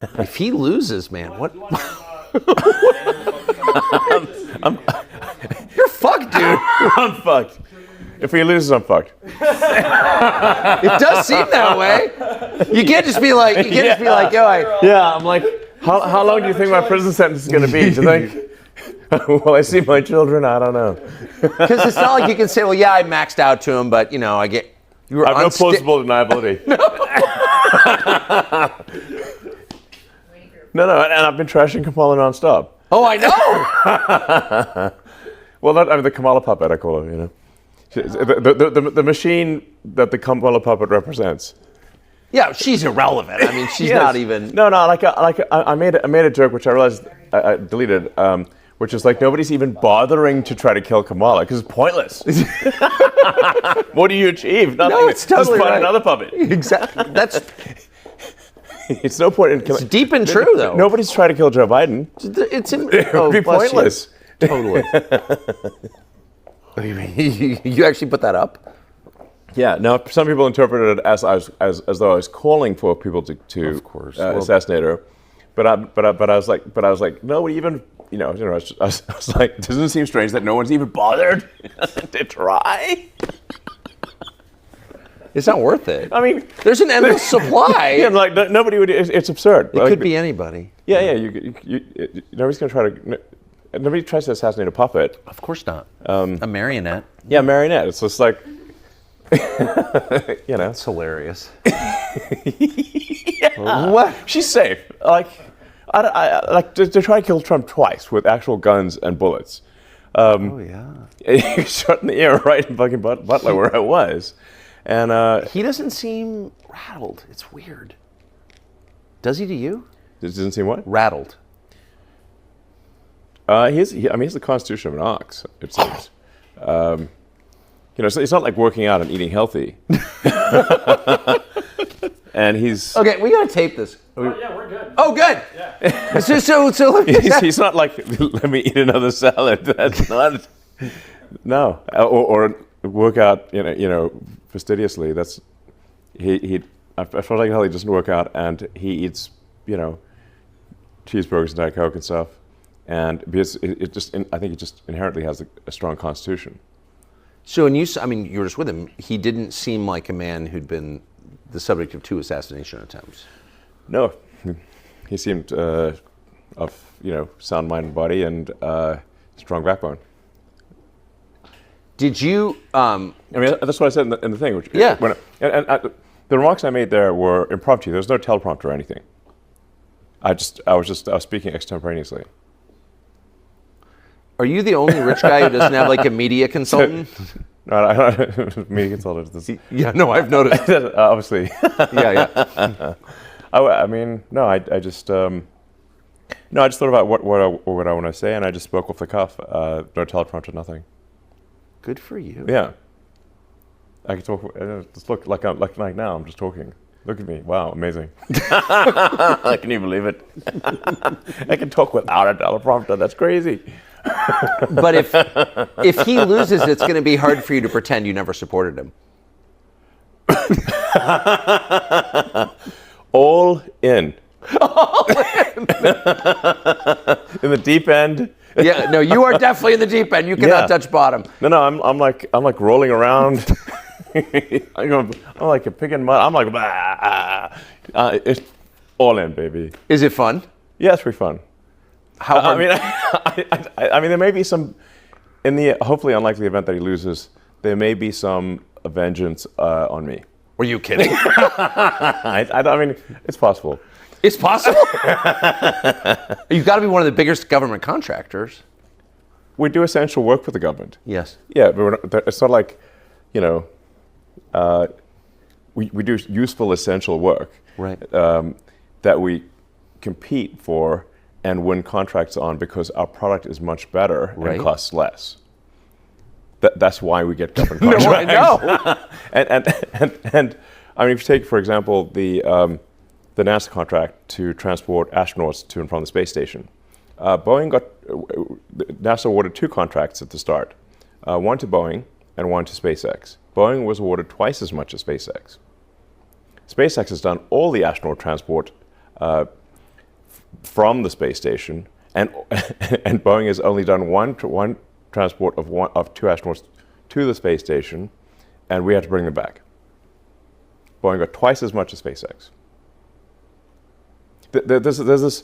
If he loses, man, what? You're fucked, dude. I'm fucked. If he loses, I'm fucked. It does seem that way. You can't just be like, yo, Yeah, I'm like, how long do you think my prison sentence is going to be? Do you think, will I see my children? I don't know. Because it's not like you can say, well, yeah, I maxed out to him, but, you know, I have no plausible deniability. No, and I've been trashing Kamala nonstop. Oh, I know. Well, the Kamala puppet, I call her, you know. The machine that the Kamala puppet represents. Yeah, she's irrelevant. I mean, she's not even. No. I made a joke which I realized I deleted, which is like nobody's even bothering to try to kill Kamala because it's pointless. What do you achieve? Nothing. No, it's totally Just find right. another puppet. Exactly. That's. It's no point in killing. It's deep and true, though. Nobody's trying to kill Joe Biden. It would be pointless. Totally. You actually put that up? Yeah. Now, some people interpreted it as though I was calling for people to of course. assassinate her, but I was like, no, even I was like, doesn't it seem strange that no one's even bothered to try? It's not worth it. I mean, there's an endless supply. Yeah, like nobody would. It's absurd. It could be anybody. Yeah. Nobody's gonna try to. Nobody tries to assassinate a puppet. Of course not. A marionette. Yeah, marionette. It's just like, you know. It's hilarious. Yeah. What? She's safe. Like, I like to try to kill Trump twice with actual guns and bullets. Oh yeah. Shot in the ear right in fucking Butler where I was, and he doesn't seem rattled. It's weird. Does he to you? It doesn't seem what? Rattled. He's the constitution of an ox, it seems. So it's not like working out and eating healthy. And he's... Okay, we gotta tape this. Yeah, we're good. Oh, good. Yeah. So he's not like, let me eat another salad. That's not... No. Or work out, fastidiously. That's... I feel like hell he doesn't work out and he eats, cheeseburgers and Diet Coke and stuff. And because I think it just inherently has a strong constitution. So, you were just with him. He didn't seem like a man who'd been the subject of 2 assassination attempts. No, he seemed of sound mind and body and strong backbone. Did you? That's what I said in the thing. Which, yeah. The remarks I made there were impromptu. There was no teleprompter or anything. I was speaking extemporaneously. Are you the only rich guy who doesn't have like a media consultant? No, I don't media consultant. Yeah, no, I've noticed. Obviously. Yeah. I just thought about what I want to say, and I just spoke off the cuff. No teleprompter, nothing. Good for you. Yeah. I can talk. Just look like now. I'm just talking. Look at me. Wow, amazing. Can you believe it? I can talk without a teleprompter. That's crazy. But if he loses, it's going to be hard for you to pretend you never supported him. All in. In the deep end. Yeah, no, you are definitely in the deep end. You cannot touch bottom. No, I'm like rolling around. I'm like a pig in mud. I'm like, it's all in, baby. Is it fun? Yeah, it's pretty fun. How hard? I mean, there may be some, in the hopefully unlikely event that he loses, there may be some vengeance on me. Were you kidding? I mean, it's possible. It's possible? You've got to be one of the biggest government contractors. We do essential work for the government. Yes. Yeah, but it's not like, we do useful essential work. Right. That we compete for and win contracts on because our product is much better and costs less. That's why we get government contracts. No, I know. and I mean, if you take, for example, the NASA contract to transport astronauts to and from the space station, NASA awarded 2 contracts at the start, one to Boeing and one to SpaceX. Boeing was awarded twice as much as SpaceX. SpaceX has done all the astronaut transport from the space station, and and Boeing has only done one transport of 2 astronauts to the space station, and we had to bring them back. Boeing got twice as much as SpaceX. There's this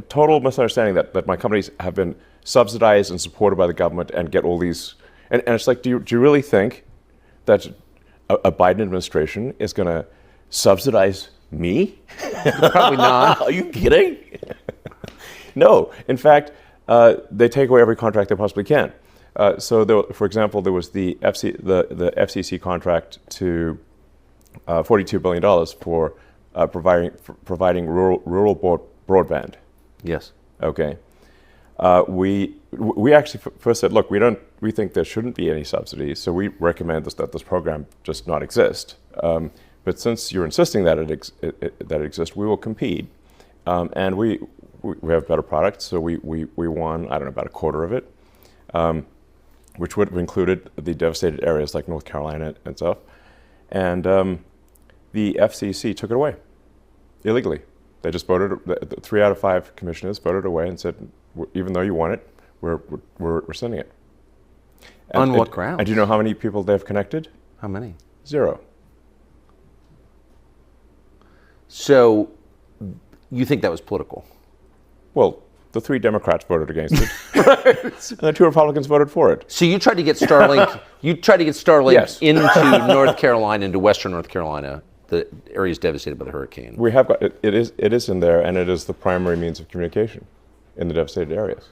total misunderstanding that my companies have been subsidized and supported by the government and get all these, and it's like, do you really think that a Biden administration is going to subsidize me? Probably not. Are you kidding? No. In fact, they take away every contract they possibly can. So, for example, there was the FCC contract to $42 billion for providing rural broadband. Yes. Okay. We actually first said, look, we think there shouldn't be any subsidies, so we recommend that this program just not exist. But since you're insisting that it exists, we will compete, and we have better products. So we won, I don't know, about a quarter of it, which would have included the devastated areas like North Carolina and stuff. And the FCC took it away illegally. They just voted. 3 out of 5 commissioners voted away and said, even though you want it, we're rescinding it. And on what grounds? And do you know how many people they've connected? How many? 0. So, you think that was political? Well, the 3 Democrats voted against it, and the 2 Republicans voted for it. So you tried to get Starlink. You tried to get Starlink Yes. into North Carolina, into Western North Carolina, the areas devastated by the hurricane. We have got it. It is in there, and it is the primary means of communication in the devastated areas.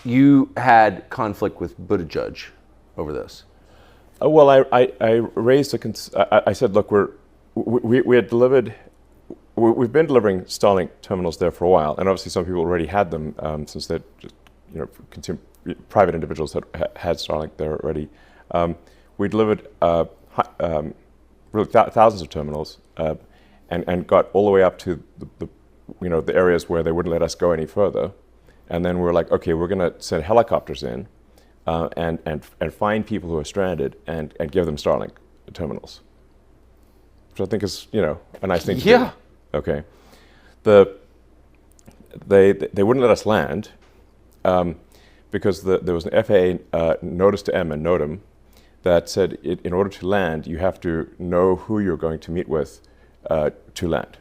You had conflict with Buttigieg over this. Well, I raised I said, look, we had delivered. We've been delivering Starlink terminals there for a while, and obviously some people already had them since they're just, private individuals had Starlink there already. We delivered really thousands of terminals, and got all the way up to the areas where they wouldn't let us go any further, and then we were like, okay, we're going to send helicopters in, and find people who are stranded and give them Starlink terminals, which I think is a nice thing to do. Yeah. Okay. They wouldn't let us land because there was an FAA notice to M and NOTAM that said in order to land, you have to know who you're going to meet with to land.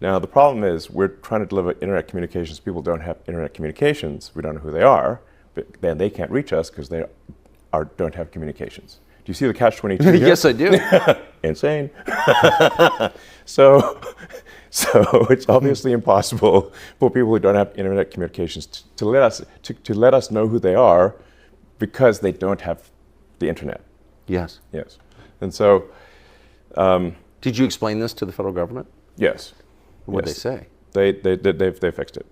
Now, the problem is we're trying to deliver internet communications. People don't have internet communications. We don't know who they are, but then they can't reach us because they don't have communications. Do you see the catch-22 here? Yes, I do. Insane. So it's obviously impossible for people who don't have internet communications to let us know who they are because they don't have the internet. Yes. Yes. And so, did you explain this to the federal government? yes. What did Yes. they say? They fixed it.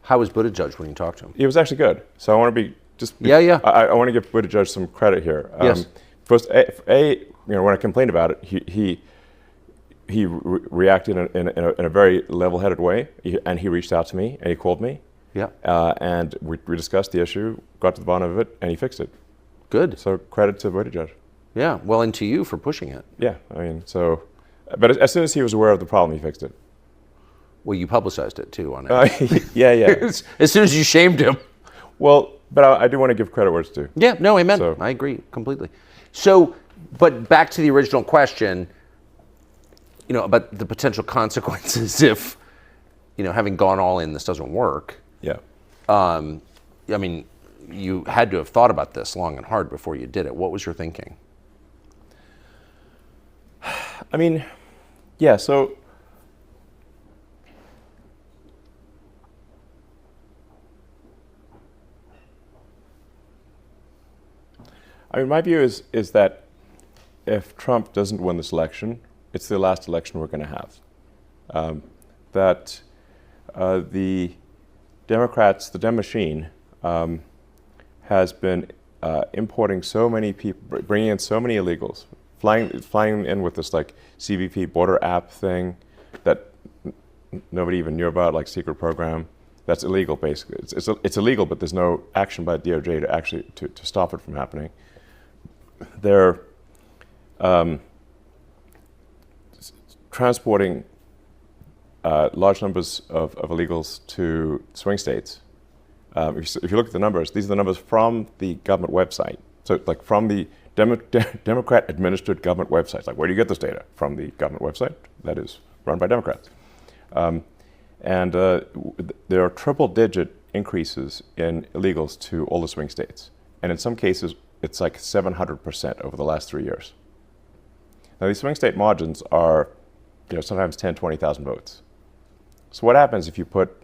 How was Buttigieg when you talked to him? It was actually good. So I want to Yeah. I want to give Buttigieg some credit here. Yes. First, when I complained about it, he reacted in a very level-headed way, and he reached out to me and he called me. Yeah. And we discussed the issue, got to the bottom of it, and he fixed it. Good. So credit to Buttigieg. Yeah. Well, and to you for pushing it. Yeah. I mean, but as soon as he was aware of the problem, he fixed it. Well, you publicized it too on it. Yeah. As soon as you shamed him. Well, but I do want to give credit where it's due. Yeah, no, amen. So- I agree completely. So, but back to the original question, about the potential consequences if, having gone all in, this doesn't work. Yeah. I mean, you had to have thought about this long and hard before you did it. What was your thinking? I mean, yeah, so my view is that if Trump doesn't win this election, it's the last election we're going to have. That the Democrats, the Dem machine, has been importing so many people, bringing in so many illegals, flying in with this like CBP border app thing that nobody even knew about, like secret program. That's illegal, basically. It's illegal, but there's no action by DOJ to actually to stop it from happening. They're transporting large numbers of illegals to swing states. If you look at the numbers, these are the numbers from the government website. So like from the Democrat-administered government websites. Like where do you get this data? From the government website that is run by Democrats. There are triple-digit increases in illegals to all the swing states. And in some cases, it's like 700% over the last 3 years. Now, these swing state margins are, sometimes 10, 20,000 votes. So what happens if you put,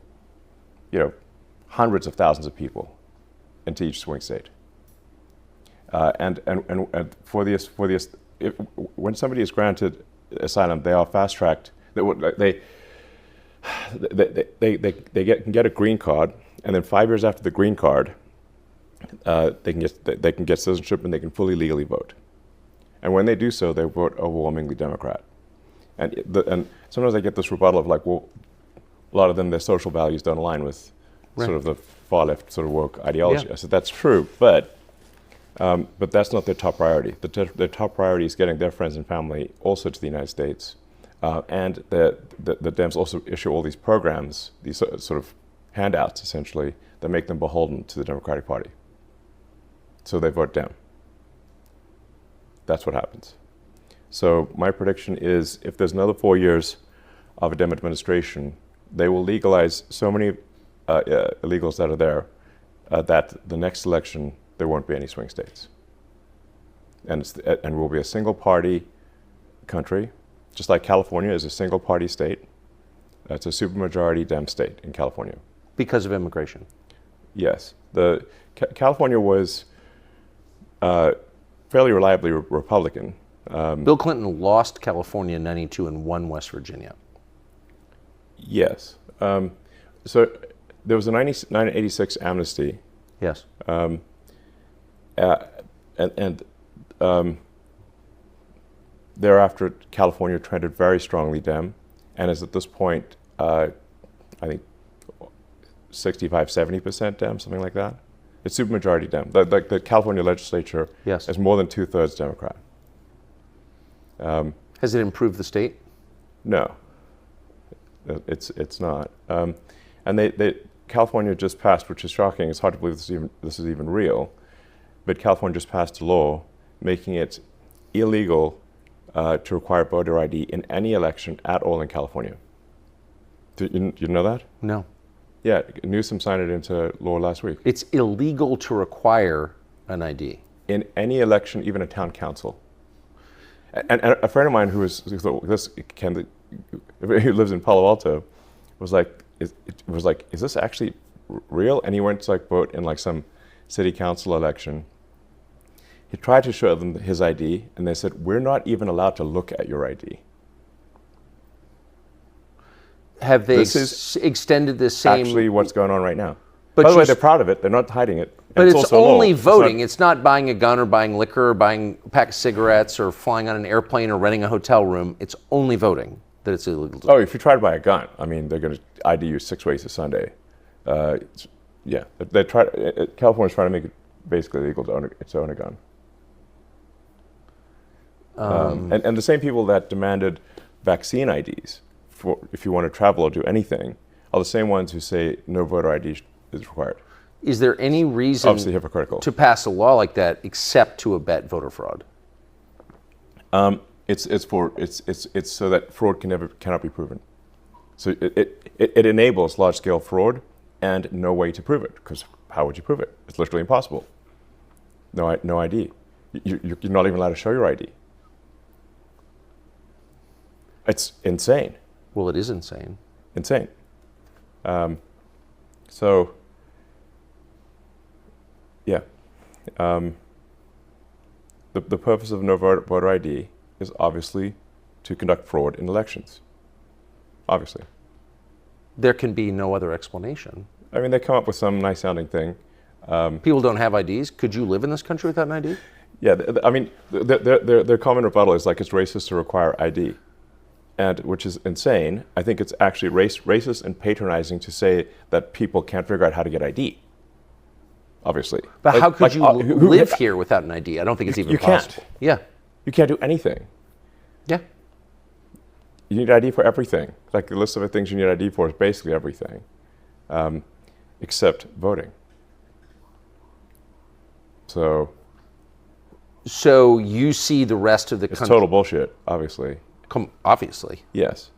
hundreds of thousands of people into each swing state? And when somebody is granted asylum, they are fast-tracked. They can get a green card, and then 5 years after the green card, they can get citizenship and they can fully legally vote. And when they do so, they vote overwhelmingly Democrat. And sometimes I get this rebuttal of like, well, a lot of them, their social values don't align with sort of the far left sort of woke ideology. Yeah. I said that's true, but that's not their top priority. Their top priority is getting their friends and family also to the United States. And the Dems also issue all these programs, these sort of handouts, essentially, that make them beholden to the Democratic Party. So they vote Dem. That's what happens. So my prediction is if there's another 4 years of a Dem administration, they will legalize so many illegals that are there that the next election, there won't be any swing states. And we'll be a single party country, just like California is a single party state. It's a supermajority Dem state in California. Because of immigration? Yes. California was fairly reliably Republican. Bill Clinton lost California in '92 and won West Virginia. Yes. So there was a 1986 amnesty. Yes. Thereafter, California trended very strongly Dem, and is at this point, I think, 65-70% Dem, something like that. It's supermajority Dem. The California legislature is more than 2/3 Democrat. Has it improved the state? No, it's not. And California just passed, which is shocking. It's hard to believe this is even real, but California just passed a law making it illegal to require voter ID in any election at all in California. You know that? No. Yeah, Newsom signed it into law last week. It's illegal to require an ID. In any election, even a town council. And a friend of mine who lives in Palo Alto was like, is this actually real? And he went to like vote in like some city council election. He tried to show them his ID, and they said, we're not even allowed to look at your ID. Have they extended the same? Actually, what's going on right now. But by the way, they're proud of it. They're not hiding it. But it's only voting. It's not buying a gun or buying liquor or buying a pack of cigarettes or flying on an airplane or renting a hotel room. It's only voting that it's illegal to do. Oh, if you try to buy a gun, I mean, they're going to ID you 6 ways a Sunday. Yeah, California's trying to make it basically illegal to own a gun. And the same people that demanded vaccine IDs if you want to travel or do anything are the same ones who say no voter ID is required. Is there any reason obviously hypocritical to pass a law like that except to abet voter fraud? It's so that fraud cannot be proven. So it enables large-scale fraud and no way to prove it, because how would you prove it? It's literally impossible. No ID. You're not even allowed to show your ID. It's insane. Well, it is insane. Insane. So, yeah. The purpose of no voter ID is obviously to conduct fraud in elections. Obviously. There can be no other explanation. I mean, they come up with some nice-sounding thing. People don't have IDs. Could you live in this country without an ID? Yeah, I mean, their common rebuttal is like it's racist to require ID. And which is insane. I think it's actually racist and patronizing to say that people can't figure out how to get ID. Obviously. But how could you live here without an ID? I don't think it's even possible. Can't. Yeah. You can't do anything. Yeah. You need ID for everything. Like the list of things you need ID for is basically everything, except voting. So you see the rest of the country. It's total bullshit, obviously. Obviously. Yes.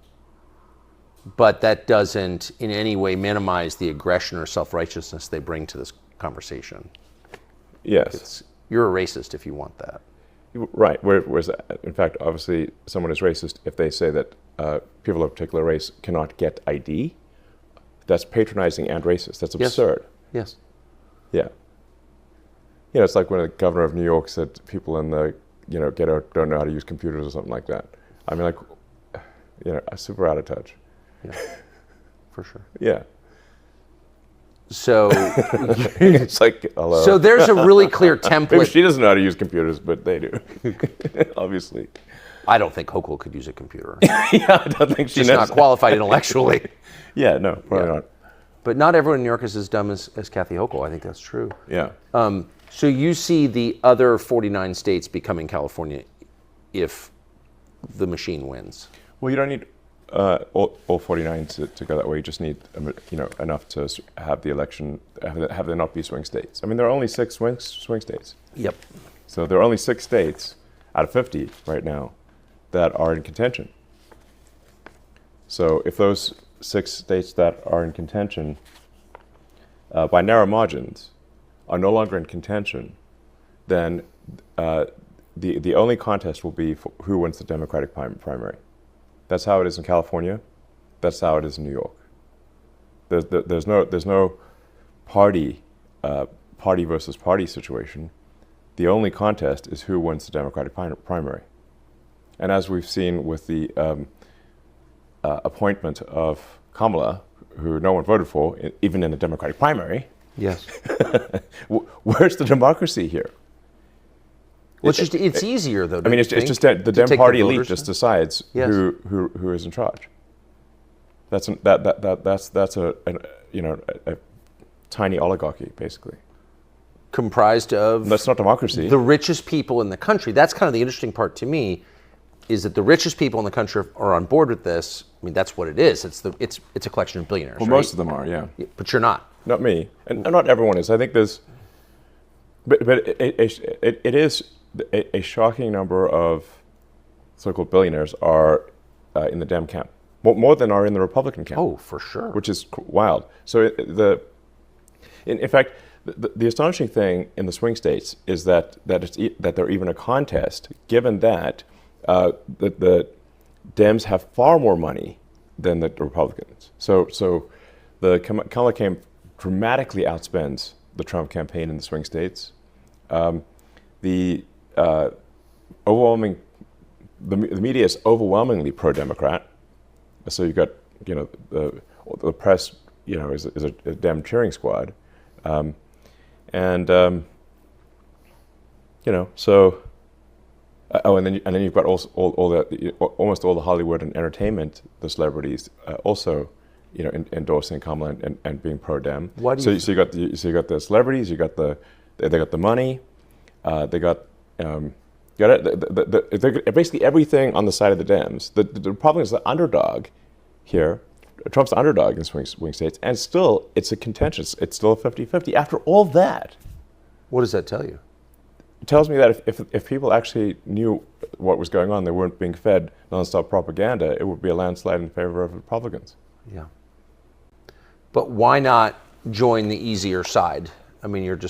But that doesn't in any way minimize the aggression or self-righteousness they bring to this conversation. Yes. You're a racist if you want that. Right. Whereas, in fact, obviously, someone is racist if they say that people of a particular race cannot get ID. That's patronizing and racist. That's absurd. Yes. Yeah. You know, it's like when the governor of New York said people in the, ghetto don't know how to use computers or something like that. I mean, like, super out of touch. Yeah, for sure. Yeah. So it's like, hello. So there's a really clear template. Maybe she doesn't know how to use computers, but they do, obviously. I don't think Hochul could use a computer. Yeah, I don't think she's not qualified intellectually. Yeah, no, probably not. But not everyone in New York is as dumb as Kathy Hochul. I think that's true. Yeah. So you see the other 49 states becoming California if the machine wins? Well, you don't need all 49 to go that way. You just need enough to have the election, have there not be swing states. I mean, there are only 6 swing states. Yep. So there are only 6 states out of 50 right now that are in contention. So if those 6 states that are in contention by narrow margins are no longer in contention, then the only contest will be for who wins the Democratic primary. That's how it is in California. That's how it is in New York. There's no party versus party situation. The only contest is who wins the Democratic primary. And as we've seen with the appointment of Kamala, who no one voted for, even in a Democratic primary. Yes. Where's the democracy here? Well, it's easier though. I mean, it's just that the Dem Party elite just decides who is in charge. That's a tiny oligarchy basically. Comprised of. That's not democracy. The richest people in the country. That's kind of the interesting part to me, is that the richest people in the country are on board with this. I mean, that's what it is. It's a collection of billionaires. Well, right? most of them are, yeah. But you're not. Not me, and not everyone is. I think there's, but it is a shocking number of so-called billionaires are in the Dem camp, more than are in the Republican camp. Oh, for sure. Which is wild. So in fact, the astonishing thing in the swing states is that they're even a contest, given that the Dems have far more money than the Republicans. So the Kamala campaign dramatically outspends the Trump campaign in the swing states. The media is overwhelmingly pro-Democrat. So you've got the press is a Dem cheering squad, so. And then you've got almost all the Hollywood and entertainment, the celebrities also, endorsing Kamala and being pro-Dem. So you got the celebrities, they got the money, they got basically everything on the side of the Dems. The Republicans are the underdog here. Trump's the underdog in swing states, and still it's a contentious. It's still a 50-50. After all that, what does that tell you? It tells me that if people actually knew what was going on, they weren't being fed nonstop propaganda, it would be a landslide in favor of Republicans. Yeah. But why not join the easier side? I mean, you're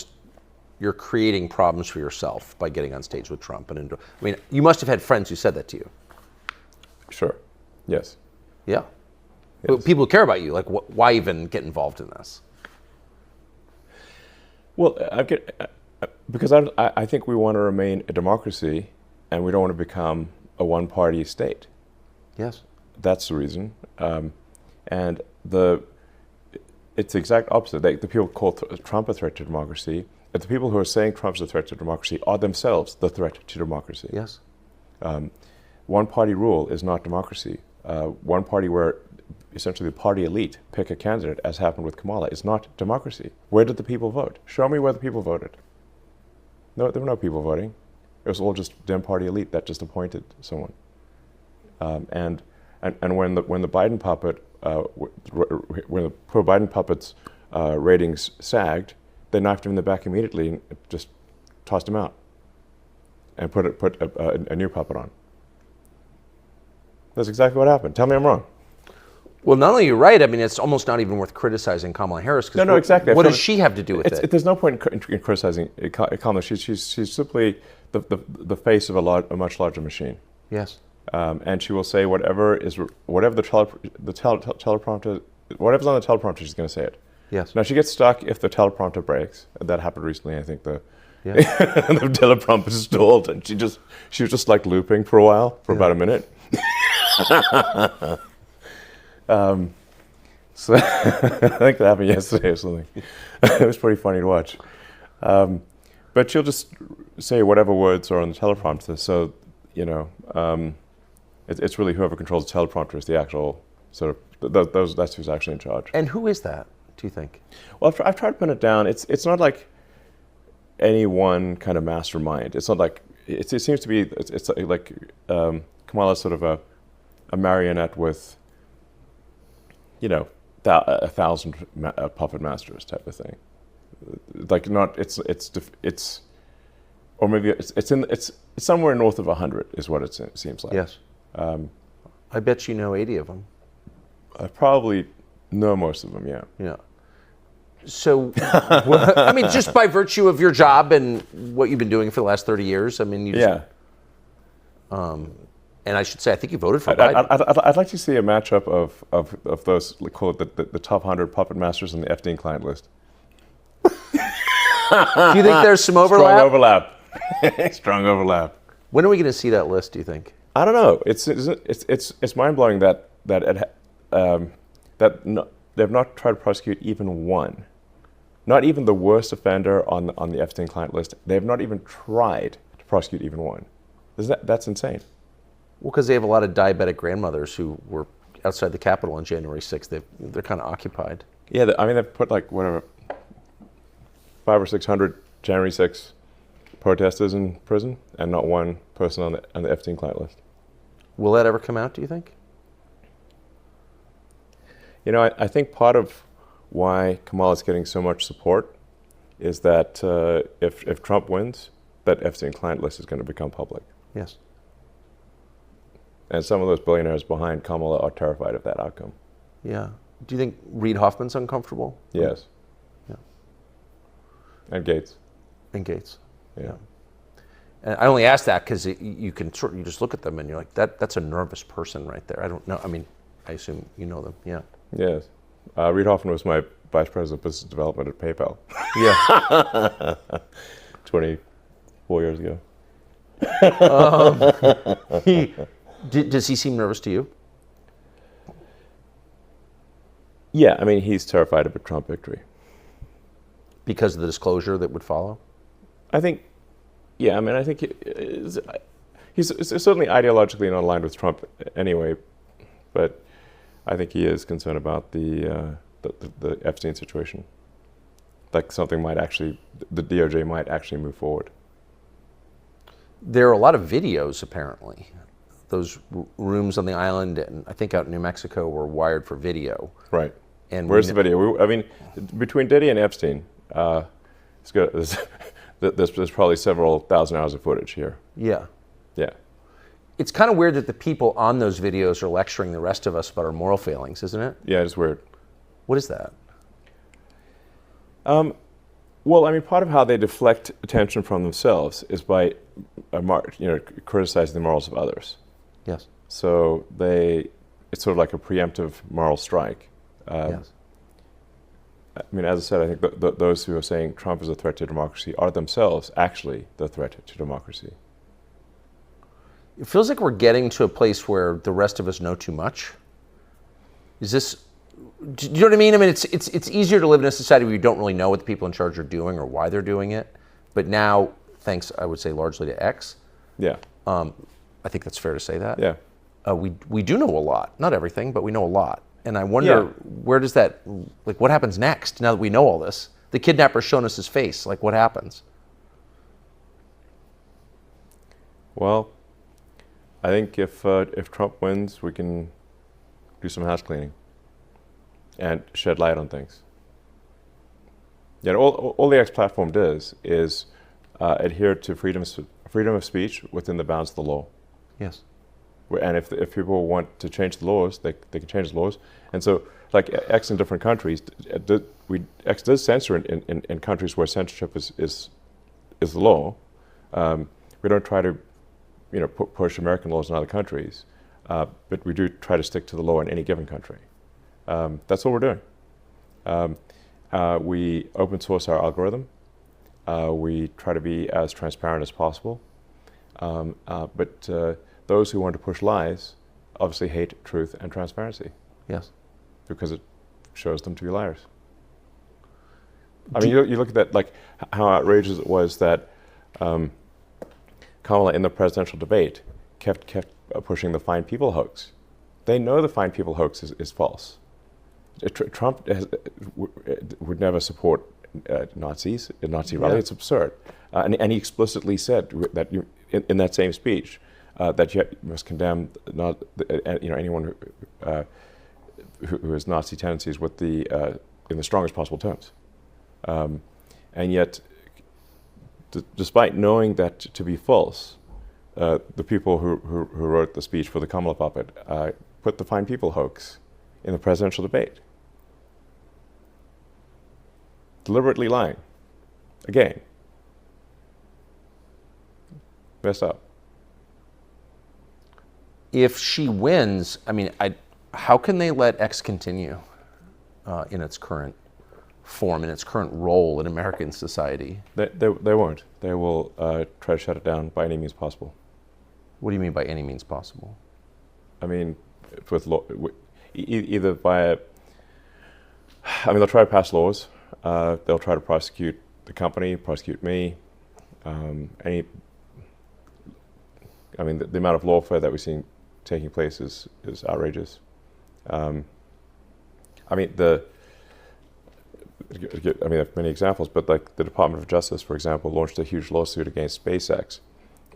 creating problems for yourself by getting on stage with Trump. You must have had friends who said that to you. Sure. Yes. Yeah. Yes. But people care about you. Like, why even get involved in this? Well, because I think we want to remain a democracy, and we don't want to become a one-party state. Yes. That's the reason. And it's the exact opposite. The people call Trump a threat to democracy, and the people who are saying Trump's a threat to democracy are themselves the threat to democracy. Yes. One-party rule is not democracy. One party where essentially the party elite pick a candidate, as happened with Kamala, is not democracy. Where did the people vote? Show me where the people voted. No, there were no people voting. It was all just Dem party elite that just appointed someone. And and when the Biden puppet when the pro-Biden puppet's ratings sagged, they knocked him in the back immediately and just tossed him out and put a new puppet on. That's exactly what happened. Tell me I'm wrong. Well, not only you're right, I mean, it's almost not even worth criticizing Kamala Harris. No, exactly. What does she have to do with it? There's no point in criticizing Kamala. She's simply the face of a much larger machine. Yes. And she will say whatever the teleprompter, whatever's on the teleprompter, she's going to say it. Yes. Now she gets stuck if the teleprompter breaks. That happened recently. I think the teleprompter stalled, and she was just like looping for a while, for about a minute. So I think that happened yesterday or something. It was pretty funny to watch. But she'll just say whatever words are on the teleprompter. So, it's really whoever controls the teleprompter is the actual sort of, that's who's actually in charge. And who is that, do you think? Well, I've tried to pin it down. It's not like any one kind of mastermind. It's not like, it seems to be, it's like Kamala's sort of a marionette with, 1,000 puppet masters type of thing. Like not, it's or maybe it's somewhere north of 100 is what it seems like. Yes. I bet you know 80 of them. I probably know most of them, yeah. Yeah. So, I mean, just by virtue of your job and what you've been doing for the last 30 years, I mean, you just, and I should say, I think you voted for Biden. I'd like to see a matchup of those, called the top 100 puppet masters on the Epstein client list. Do you think there's some overlap? Strong overlap. Strong overlap. When are we going to see that list, do you think? I don't know. It's mind-blowing that they've not tried to prosecute even one. Not even the worst offender on the Epstein client list. They've not even tried to prosecute even one. That's insane. Well, because they have a lot of diabetic grandmothers who were outside the Capitol on January 6th. They're kind of occupied. Yeah, they've put like whatever, 500 or 600 January 6th protesters in prison, and not one person on the Epstein client list. Will that ever come out, do you think? I think part of why Kamala's getting so much support is that if Trump wins, that Epstein client list is going to become public. Yes. And some of those billionaires behind Kamala are terrified of that outcome. Yeah. Do you think Reid Hoffman's uncomfortable? Yes. Yeah. And Gates. And Gates. Yeah. And I only ask that because you just look at them and you're like, that's a nervous person right there. I don't know. I mean, I assume you know them. Yeah. Yes. Reid Hoffman was my vice president of business development at PayPal. Yeah. 24 years ago. Does he seem nervous to you? Yeah, I mean, he's terrified of a Trump victory. Because of the disclosure that would follow? I think he's certainly ideologically not aligned with Trump anyway, but I think he is concerned about the Epstein situation. Like something the DOJ might actually move forward. There are a lot of videos, apparently. Those rooms on the island, and I think out in New Mexico, were wired for video. Right. And where's the video? Between Diddy and Epstein, there's probably several thousand hours of footage here. Yeah. Yeah. It's kind of weird that the people on those videos are lecturing the rest of us about our moral failings, isn't it? Yeah, it's weird. What is that? Well, I mean, part of how they deflect attention from themselves is by criticizing the morals of others. Yes. So it's sort of like a preemptive moral strike. Yes. I mean, as I said, I think those who are saying Trump is a threat to democracy are themselves actually the threat to democracy. It feels like we're getting to a place where the rest of us know too much. Do you know what I mean? I mean, it's easier to live in a society where you don't really know what the people in charge are doing or why they're doing it. But now, thanks, I would say, largely to X. Yeah. I think that's fair to say that. Yeah. We do know a lot. Not everything, but we know a lot. And I wonder, where does that, like, what happens next now that we know all this? The kidnapper's shown us his face. Like, what happens? Well, I think if Trump wins, we can do some house cleaning, and shed light on things. All the X platform does is adhere to freedom of speech within the bounds of the law. Yes. And if people want to change the laws, they can change the laws. And so, like X in different countries, X does censor in countries where censorship is the law. We don't try to, push American laws in other countries, but we do try to stick to the law in any given country. That's what we're doing. We open source our algorithm. We try to be as transparent as possible. But those who want to push lies obviously hate truth and transparency. Yes. Because it shows them to be liars. I mean, you look at that, like how outrageous it was that Kamala in the presidential debate kept pushing the Fine People hoax. They know the Fine People hoax is false. Trump would never support Nazis, a Nazi rally. Yeah. It's absurd. And he explicitly said that in that same speech that you must condemn anyone who has Nazi tendencies with in the strongest possible terms. And yet, despite knowing that to be false, the people who wrote the speech for the Kamala puppet put the Fine People hoax in the presidential debate. Deliberately lying. Again. Messed up. If she wins, I mean, how can they let X continue in its current form, in its current role in American society? They won't. They will try to shut it down by any means possible. What do you mean by any means possible? I mean, with law, either via, they'll try to pass laws. They'll try to prosecute the company, prosecute me. The amount of lawfare that we've seen taking place is outrageous. There are many examples, but like the Department of Justice, for example, launched a huge lawsuit against SpaceX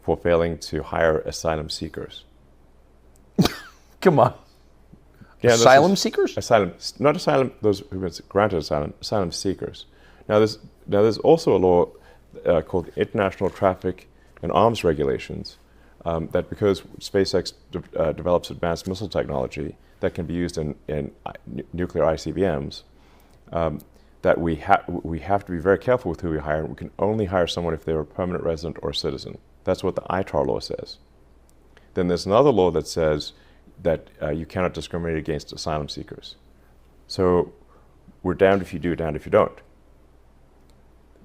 for failing to hire asylum seekers. Come on. Yeah, asylum seekers? Not asylum, those who've been granted asylum seekers. Now there's also a law called International Traffic and Arms Regulations that because SpaceX develops advanced missile technology that can be used in nuclear ICBMs, that we have to be very careful with who we hire. We can only hire someone if they're a permanent resident or a citizen. That's what the ITAR law says. Then there's another law that says that you cannot discriminate against asylum seekers. So we're damned if you do, damned if you don't.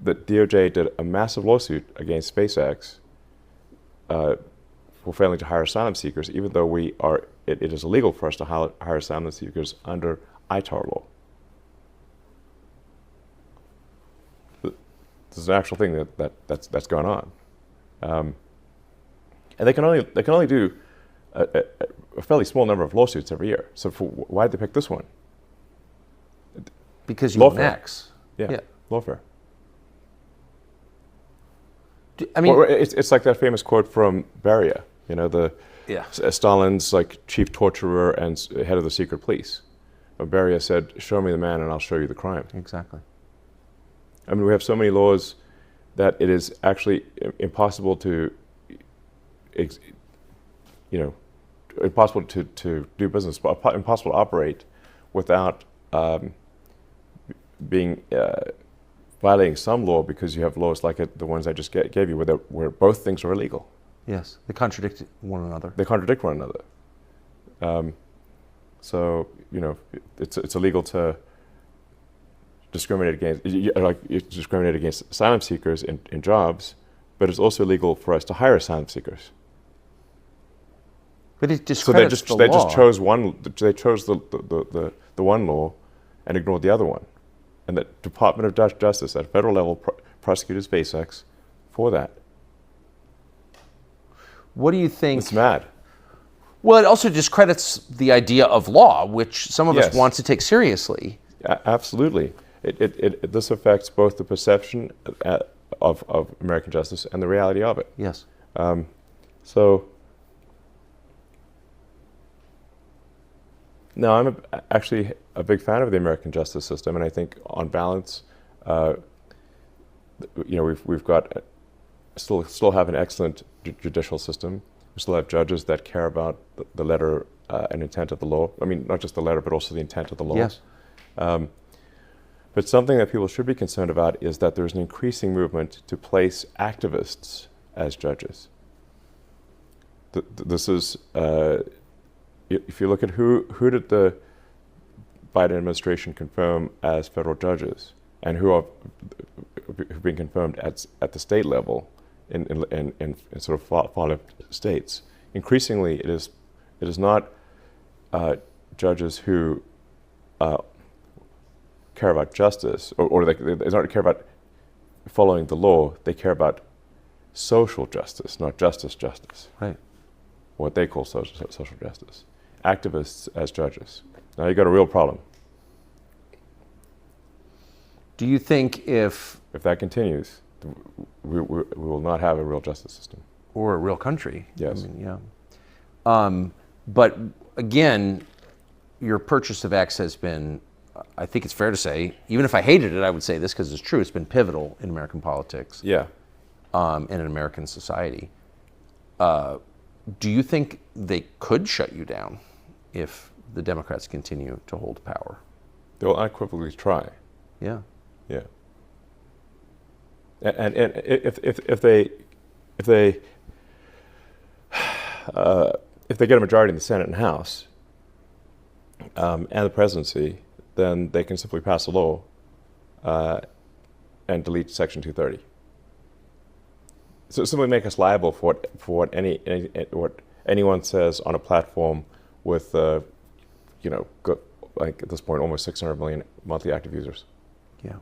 The DOJ did a massive lawsuit against SpaceX for failing to hire asylum seekers, even though it is illegal for us to hire asylum seekers under ITAR law. This is an actual thing that's going on, and they can only do a fairly small number of lawsuits every year. So why did they pick this one? Because you own X. Yeah, lawfare. It's like that famous quote from Beria. Stalin's like chief torturer and head of the secret police. Beria said, "Show me the man, and I'll show you the crime." Exactly. We have so many laws that it is actually impossible to, impossible to do business, impossible to operate without being violating some law, because you have laws like the ones I just gave you, where both things are illegal. Yes, they contradict one another. So it's illegal to discriminate against asylum seekers in jobs, but it's also illegal for us to hire asylum seekers. But it discredits the law. They just chose one. They chose the one law and ignored the other one. And the Department of Justice at federal level prosecuted SpaceX for that. What do you think? It's mad. Well, it also discredits the idea of law, which some of us want to take seriously. Absolutely. This affects both the perception of American justice and the reality of it. Yes. No, I'm actually a big fan of the American justice system, and I think on balance, we've got still have an excellent judicial system. We still have judges that care about the letter and intent of the law. I mean, not just the letter, but also the intent of the law. Yes. But something that people should be concerned about is that there's an increasing movement to place activists as judges. This is, if you look at who did the Biden administration confirm as federal judges, and who've been confirmed at the state level in sort of following states, increasingly it is not judges who care about justice, or they don't care about following the law. They care about social justice, not justice. Right. What they call social justice. Activists as judges. Now you got a real problem. Do you think if that continues, we will not have a real justice system or a real country? Yes. I mean, yeah. But again, your purchase of X has been, I think it's fair to say, even if I hated it, I would say this because it's true. It's been pivotal in American politics. Yeah. And in American society. Do you think they could shut you down if the Democrats continue to hold power? They'll unequivocally try. Yeah. Yeah. And if they get a majority in the Senate and House and the presidency, then they can simply pass a law and delete Section 230. So simply make us liable for what anyone says on a platform with like at this point almost 600 million monthly active users. Yeah.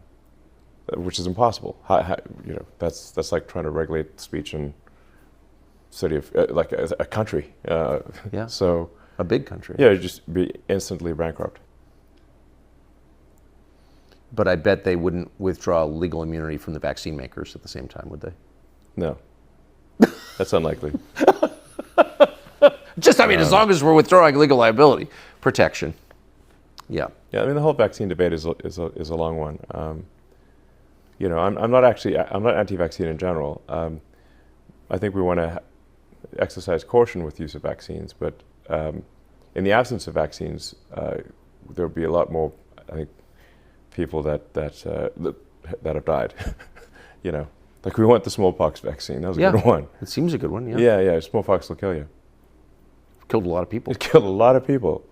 Which is impossible. That's like trying to regulate speech in city of like a country. Yeah. So a big country. Yeah, you'd just be instantly bankrupt. But I bet they wouldn't withdraw legal immunity from the vaccine makers at the same time, would they? No. That's unlikely. I mean, as long as we're withdrawing legal liability protection. Yeah. Yeah, I mean, the whole vaccine debate is a long one. I'm not anti-vaccine in general. I think we want to exercise caution with use of vaccines, but in the absence of vaccines, there would be a lot more, I think, people that have died. Like we want the smallpox vaccine. That was a good one. It seems a good one. Yeah. Yeah. Smallpox will kill you. Killed a lot of people. It killed a lot of people.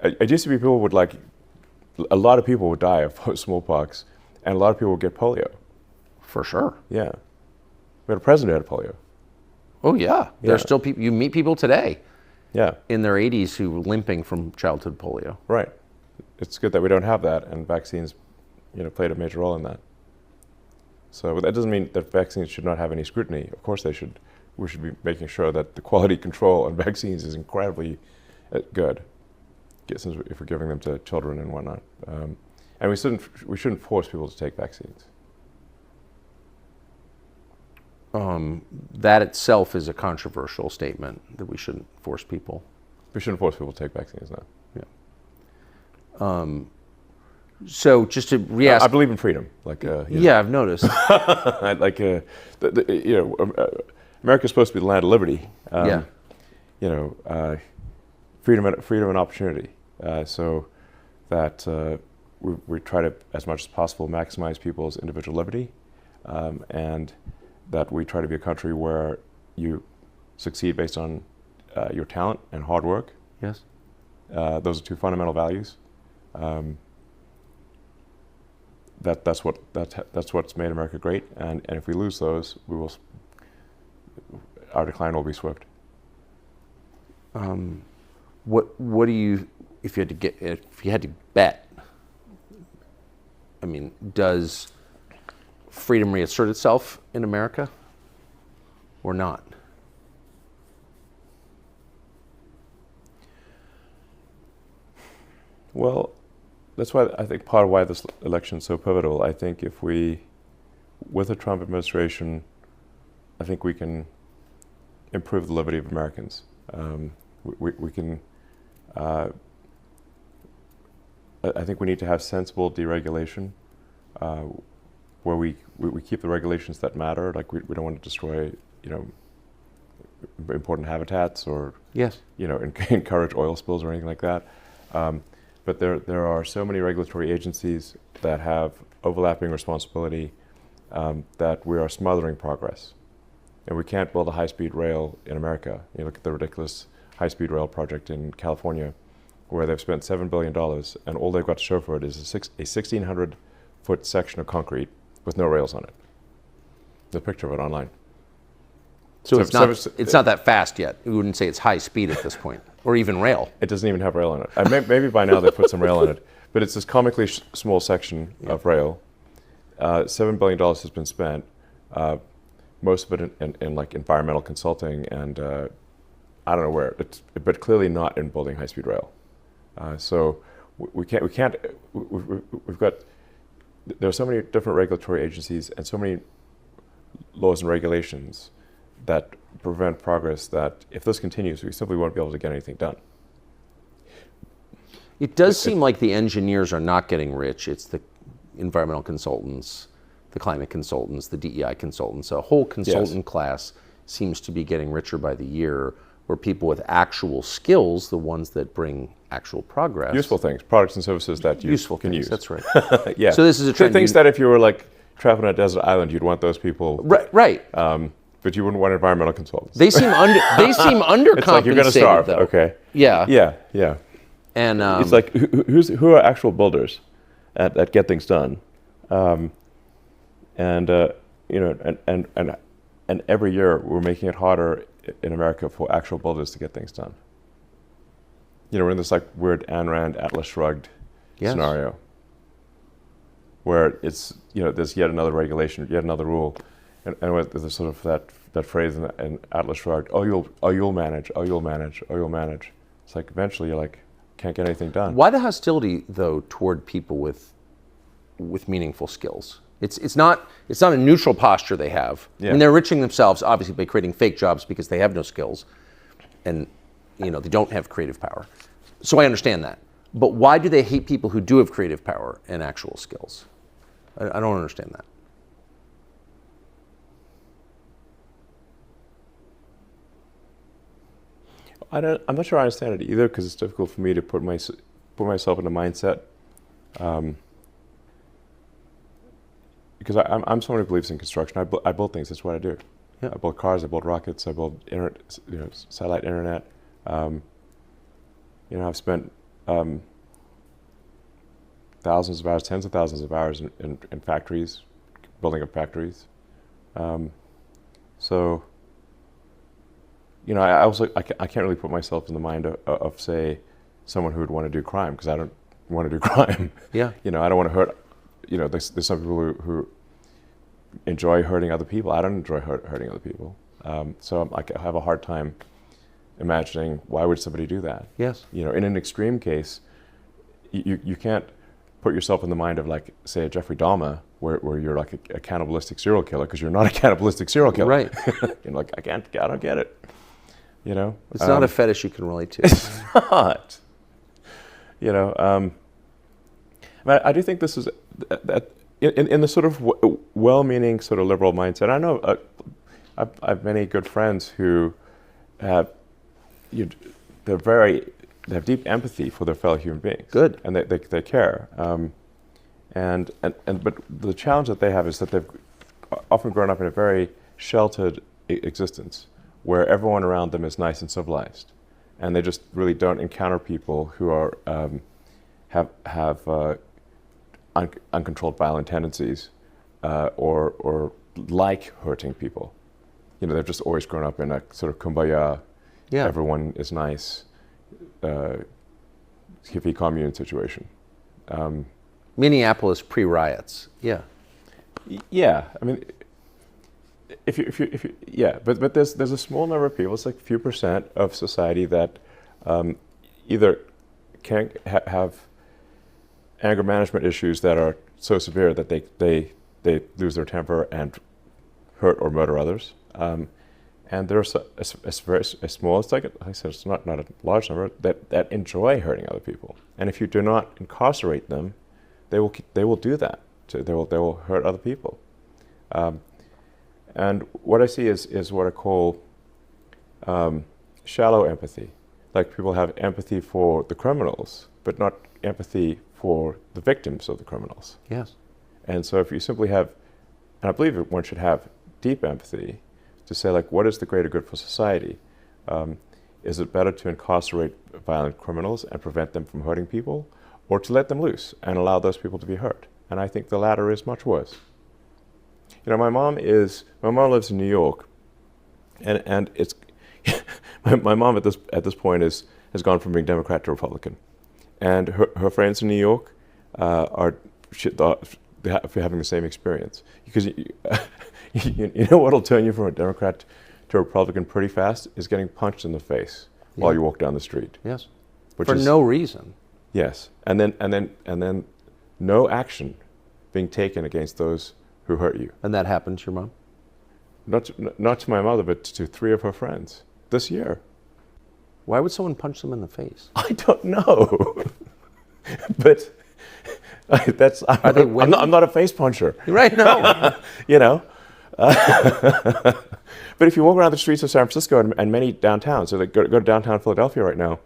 It used to be a lot of people would die of smallpox, and a lot of people would get polio. For sure. Yeah. We had a president who had polio. Oh yeah. There's still people. You meet people today. Yeah. In their 80s who were limping from childhood polio. Right. It's good that we don't have that, and vaccines, played a major role in that. So that doesn't mean that vaccines should not have any scrutiny. Of course they should. We should be making sure that the quality control on vaccines is incredibly good, since if we're giving them to children and whatnot. And we shouldn't force people to take vaccines. That itself is a controversial statement, that we shouldn't force people. We shouldn't force people to take vaccines, no. Yeah. So just to re-ask, I believe in freedom. Yeah, I've noticed. America's supposed to be the land of liberty. Yeah. Freedom and opportunity. So that we try to, as much as possible, maximize people's individual liberty, and that we try to be a country where you succeed based on your talent and hard work. Yes. Those are two fundamental values. That's what's made America great, and if we lose those, our decline will be swift. What do you, if you had to bet? I mean, does freedom reassert itself in America, or not? Well, that's why I think part of why this election is so pivotal. I think if we, with the Trump administration, I think we can improve the liberty of Americans. We can I think we need to have sensible deregulation, where we keep the regulations that matter. Like we don't want to destroy, important habitats or Yes. Encourage oil spills or anything like that. But there are so many regulatory agencies that have overlapping responsibility that we are smothering progress. And we can't build a high-speed rail in America. You look at the ridiculous high-speed rail project in California, where they've spent $7 billion, and all they've got to show for it is a 1,600-foot section of concrete with no rails on it. There's a picture of it online. So it's not that fast yet. We wouldn't say it's high speed at this point, or even rail. It doesn't even have rail on it. Maybe by now they put some rail on it, but it's this comically small section of rail. $7 billion has been spent, most of it in like environmental consulting and I don't know where, but clearly not in building high-speed rail. So we've got, there are so many different regulatory agencies and so many laws and regulations that prevent progress that if this continues, we simply won't be able to get anything done. It does seem like the engineers are not getting rich. It's the environmental consultants, the climate consultants, the DEI consultants. A whole consultant class seems to be getting richer by the year, where people with actual skills, the ones that bring actual progress. Useful things, products and services that you can use. That's right. Yeah. So this is a trend. Things that if you were like traveling on a desert island, you'd want those people. Right. But you wouldn't want environmental consultants. They seem undercompensated. It's like you're going to starve. Though. Okay. Yeah. And it's like who are actual builders that get things done, and every year we're making it harder in America for actual builders to get things done. We're in this like weird Ayn Rand Atlas Shrugged scenario, where it's there's yet another regulation, yet another rule, and there's sort of that phrase in Atlas Shrugged, you'll manage. It's like eventually you're like can't get anything done. Why the hostility though toward people with meaningful skills? It's not a neutral posture they have. Yeah. And they're enriching themselves obviously by creating fake jobs because they have no skills, and they don't have creative power. So I understand that. But why do they hate people who do have creative power and actual skills? I don't understand that. I'm not sure I understand it either, because it's difficult for me to put myself in a mindset. Because I'm someone who believes in construction. I build things. That's what I do. Yeah. I build cars. I build rockets. I build satellite internet. I've spent thousands of hours, tens of thousands of hours in factories, building up factories. So. I can't really put myself in the mind of say, someone who would want to do crime, because I don't want to do crime. Yeah. I don't want to hurt. There's some people who enjoy hurting other people. I don't enjoy hurting other people. So I have a hard time imagining why would somebody do that. Yes. In an extreme case, you can't put yourself in the mind of like, say, a Jeffrey Dahmer, where you're like a cannibalistic serial killer, because you're not a cannibalistic serial killer. Right. You're like, I don't get it. It's not a fetish you can relate to. It's not. I do think this is that in the sort of well-meaning sort of liberal mindset. I know I have many good friends who have they have deep empathy for their fellow human beings. Good. And they care. But the challenge that they have is that they've often grown up in a very sheltered existence, where everyone around them is nice and civilized, and they just really don't encounter people who are have uncontrolled violent tendencies or like hurting people. They've just always grown up in a sort of kumbaya, everyone is nice, hippie commune situation. Minneapolis pre-riots. Yeah. Yeah, I mean, if you but there's a small number of people. It's like a few percent of society that either can't have anger management issues that are so severe that they lose their temper and hurt or murder others, And there's a small, it's like I said, it's not a large number that enjoy hurting other people. And if you do not incarcerate them, they will do that. So they will hurt other people. And what I see is what I call shallow empathy. Like people have empathy for the criminals, but not empathy for the victims of the criminals. Yes. And so if you simply have, and I believe one should have deep empathy to say, like, what is the greater good for society? Is it better to incarcerate violent criminals and prevent them from hurting people, or to let them loose and allow those people to be hurt? And I think the latter is much worse. You know, my mom lives in New York, and it's my mom at this point has gone from being Democrat to Republican, and her friends in New York are having the same experience, because you know what'll turn you from a Democrat to a Republican pretty fast is getting punched in the face while you walk down the street. Yes. For no reason. Yes, and then no action being taken against those who hurt you. And that happened to your mom? Not to my mother, but to 3 of her friends this year. Why would someone punch them in the face? I don't know. But I'm not a face puncher. Right, no. You know. But if you walk around the streets of San Francisco and many downtowns, so they go to downtown Philadelphia right now,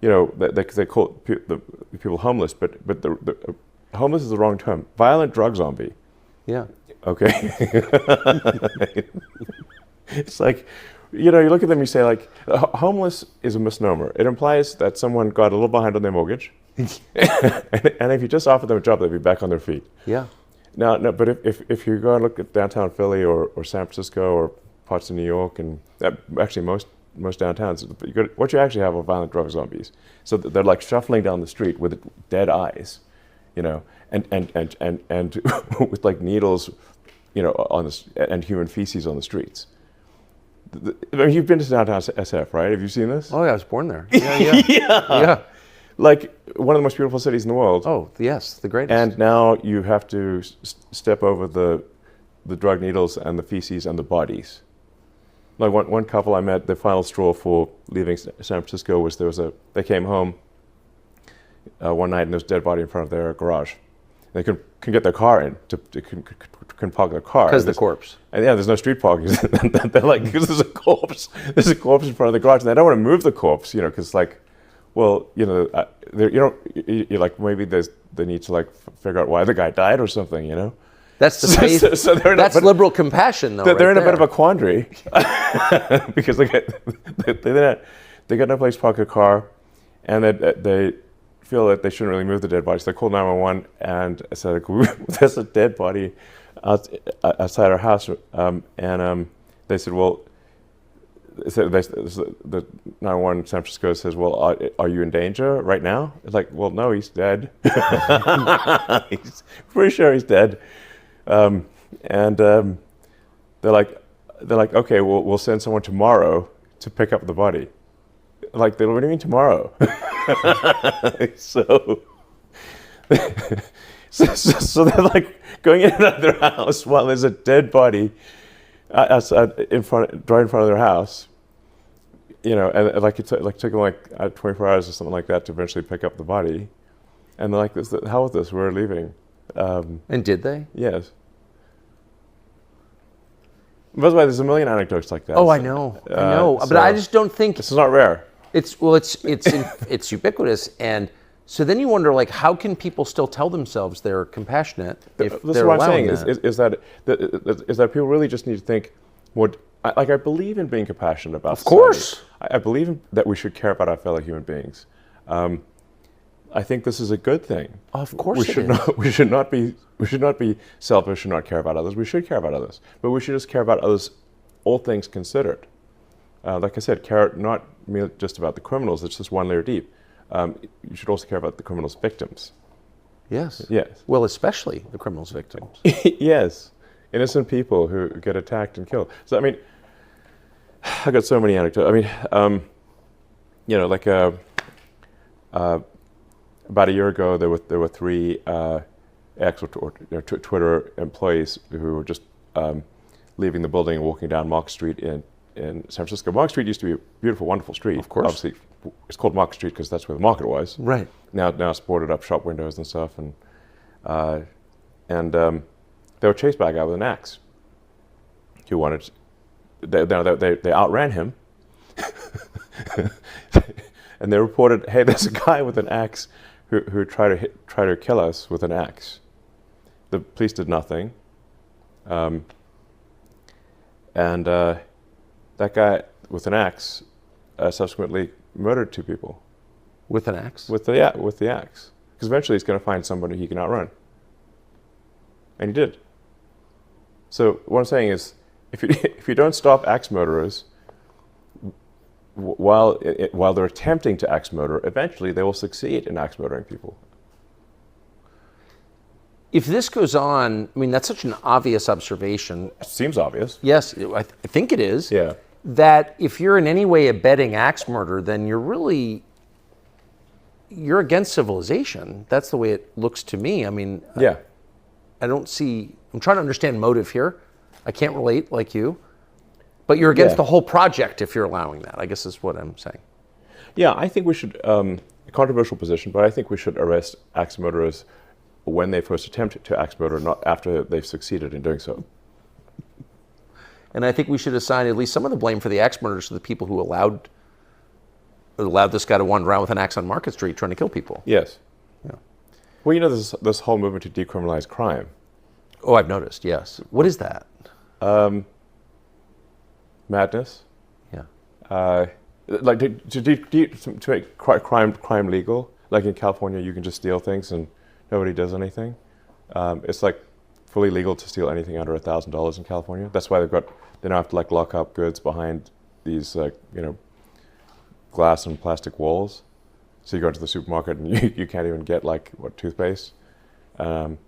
you know, they call the people homeless, but the homeless is the wrong term. Violent drug zombie. Yeah. Okay. It's like, you know, you look at them, you say, like, homeless is a misnomer. It implies that someone got a little behind on their mortgage, and if you just offered them a job, they'd be back on their feet. Yeah. No, but if you go and look at downtown Philly or San Francisco or parts of New York, and actually most downtowns, what you actually have are violent drug zombies. So they're like shuffling down the street with dead eyes, you know, and with like needles, you know, and human feces on the streets. I mean, you've been to downtown SF, right? Have you seen this? Oh yeah, I was born there. Yeah. Yeah. Like one of the most beautiful cities in the world. Oh yes, the greatest. And now you have to step over the drug needles and the feces and the bodies. Like one couple I met, the final straw for leaving San Francisco was they came home one night and there was a dead body in front of their garage. They couldn't get their car in, couldn't park their car. Because the corpse. And yeah, there's no street parking. They're like, because there's a corpse in front of the garage, and they don't want to move the corpse, you know, because like, well, you know, you're like, maybe they need to like figure out why the guy died or something, you know. That's the faith. That's liberal compassion, though. They're in a bit of a quandary because they got no place to park a car, and they feel that they shouldn't really move the dead body. So they called 911 and said, "There's a dead body outside our house," and they said, "Well." The 911 San Francisco says, "Well, are you in danger right now?" It's like, "Well, no, he's dead." He's pretty sure he's dead. And they're like, "Okay, we'll send someone tomorrow to pick up the body." Like, what do you mean tomorrow? So they're like going in and out of their house while there's a dead body outside right in front of their house, you know, and like it took them like 24 hours or something like that to eventually pick up the body, and they're like, "The hell with this, we're leaving." And did they? Yes. By the way, there's a million anecdotes like that. Oh, I know, but I just don't think this is not rare. It's ubiquitous, and so then you wonder, like, how can people still tell themselves they're compassionate if this they're is what I'm saying that? is that people really just need to think more. I believe in being compassionate about. Of course, I believe that we should care about our fellow human beings. I think this is a good thing. Of course, we should not be selfish and not care about others. We should care about others, but we should just care about others, all things considered. Like I said, care not merely just about the criminals. It's just one layer deep. You should also care about the criminals' victims. Yes. Yes. Well, especially the criminals' victims. Yes. Innocent people who get attacked and killed. So, I mean, I got so many anecdotes. I mean, you know, like about a year ago, there were 3 X or Twitter employees who were just leaving the building and walking down Mark Street in in San Francisco. Market Street used to be a beautiful, wonderful street. Of course. Obviously, it's called Market Street because that's where the market was. Right. Now it's boarded up shop windows and stuff, and they were chased by a guy with an axe who wanted. They outran him, and they reported, "Hey, there's a guy with an axe who tried to kill us with an axe." The police did nothing, and that guy with an axe subsequently murdered 2 people. With an axe? With the axe, because eventually he's going to find somebody he can outrun, and he did. So what I'm saying is, if you don't stop axe murderers while they're attempting to axe murder, eventually they will succeed in axe murdering people. If this goes on, I mean, that's such an obvious observation. It seems obvious. Yes, I think it is. Yeah. That if you're in any way abetting axe murder, then you're against civilization. That's the way it looks to me. I mean, Yeah. I don't see, I'm trying to understand motive here. I can't relate like you. But you're against Yeah. the whole project if you're allowing that, I guess is what I'm saying. Yeah, I think we should, a controversial position, but I think we should arrest axe murderers when they first attempt to axe murder, not after they've succeeded in doing so. And I think we should assign at least some of the blame for the axe murders to the people who allowed this guy to wander around with an axe on Market Street trying to kill people. Yes. Yeah. Well, you know, there's this whole movement to decriminalize crime. Oh, I've noticed, yes. What is that? Madness. Yeah. Like to make crime legal. Like in California, you can just steal things and nobody does anything. It's like fully legal to steal anything under $1,000 in California. That's why they now have to like lock up goods behind these glass and plastic walls. So you go into the supermarket and you can't even get toothpaste. And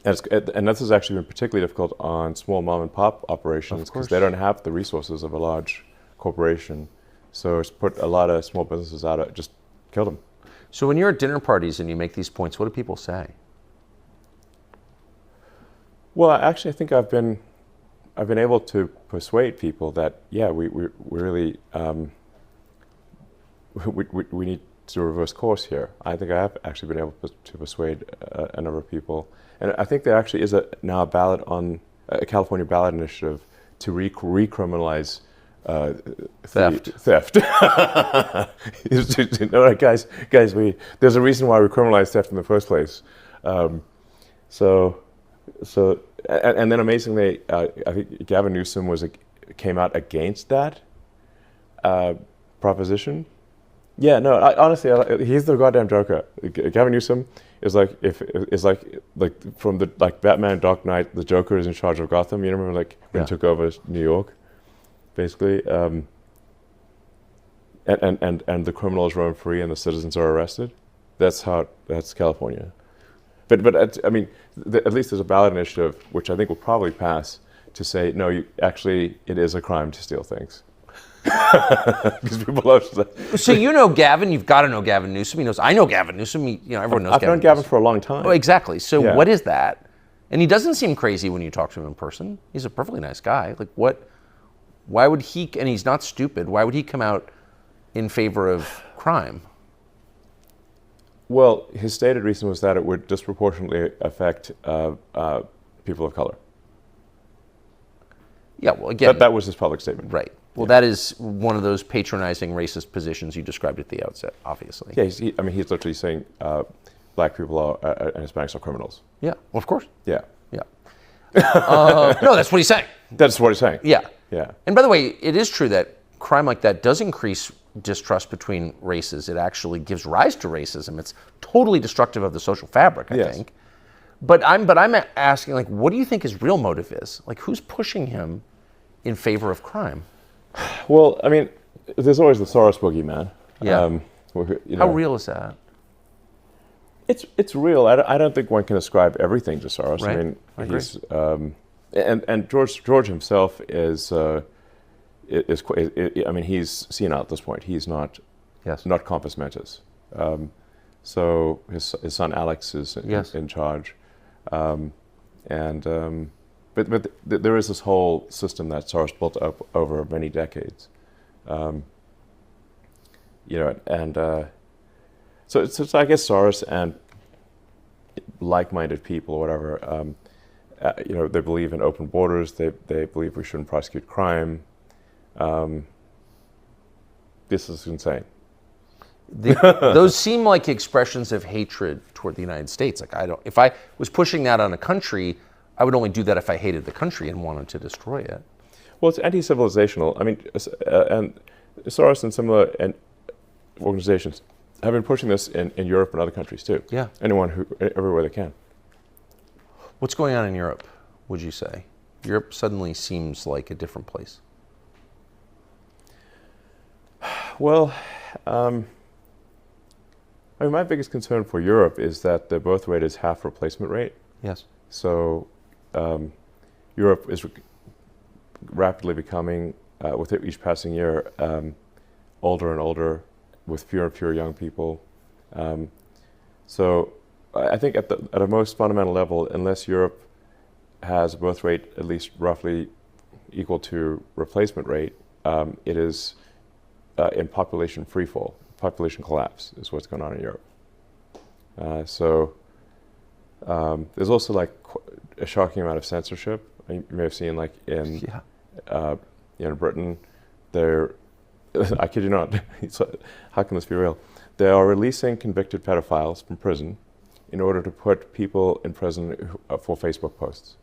this has actually been particularly difficult on small mom and pop operations because they don't have the resources of a large corporation. So it's put a lot of small businesses out, just killed them. So when you're at dinner parties and you make these points, what do people say? Well, actually, I think I've been able to persuade people that we really we need to reverse course here. I think I have actually been able to persuade a number of people, and I think there actually is now a ballot on a California ballot initiative to recriminalize theft. You know, guys, there's a reason why we criminalize theft in the first place. And then amazingly, I think Gavin Newsom came out against that proposition. Yeah, no, honestly, he's the goddamn Joker. Gavin Newsom is like from the Batman Dark Knight, the Joker is in charge of Gotham. You remember when he took over New York, basically, and the criminals roam free and the citizens are arrested. That's California. But I mean, at least there's a ballot initiative, which I think will probably pass, to say, no, it is a crime to steal things. Because people love that. So you know Gavin, you've got to know Gavin Newsom. I know Gavin Newsom. Everyone knows Gavin. I've known Gavin for a long time. Oh, exactly. So what is that? And he doesn't seem crazy when you talk to him in person. He's a perfectly nice guy. Why would he, and he's not stupid, why would he come out in favor of crime? Well, his stated reason was that it would disproportionately affect people of color. Yeah, well, again, that was his public statement. Right. Well, that is one of those patronizing racist positions you described at the outset, obviously. Yeah, he's literally saying black people and Hispanics are criminals. Yeah, well, of course. Yeah. Yeah. No, that's what he's saying. That's what he's saying. Yeah. Yeah. And by the way, it is true that crime like that does increase distrust between races. It actually gives rise to racism. It's totally destructive of the social fabric, I think. But I'm asking, what do you think his real motive is? Who's pushing him in favor of crime? Well, I mean, there's always the Soros boogeyman. Yeah. How real is that? It's real. I don't think one can ascribe everything to Soros. Right. I mean, I agree. he's and George himself is I mean, he's senile at this point. He's not compos mentis. So his son Alex is in charge, and there is this whole system that Soros built up over many decades. And so I guess Soros and like-minded people or whatever, they believe in open borders. They believe we shouldn't prosecute crime. This is insane. Those seem like expressions of hatred toward the United States. Like if I was pushing that on a country, I would only do that if I hated the country and wanted to destroy it. Well, it's anti-civilizational. I mean, and Soros and similar organizations have been pushing this in Europe and other countries too. Yeah. Everywhere they can. What's going on in Europe, would you say? Europe suddenly seems like a different place. Well, my biggest concern for Europe is that the birth rate is half replacement rate. Yes. So Europe is rapidly becoming, with each passing year, older and older, with fewer and fewer young people. So I think at a most fundamental level, unless Europe has a birth rate at least roughly equal to replacement rate, it is in population freefall. Population collapse is what's going on in Europe. There's also like a shocking amount of censorship. You may have seen like in Britain, I kid you not, how can this be real? They are releasing convicted pedophiles from prison in order to put people in prison for Facebook posts.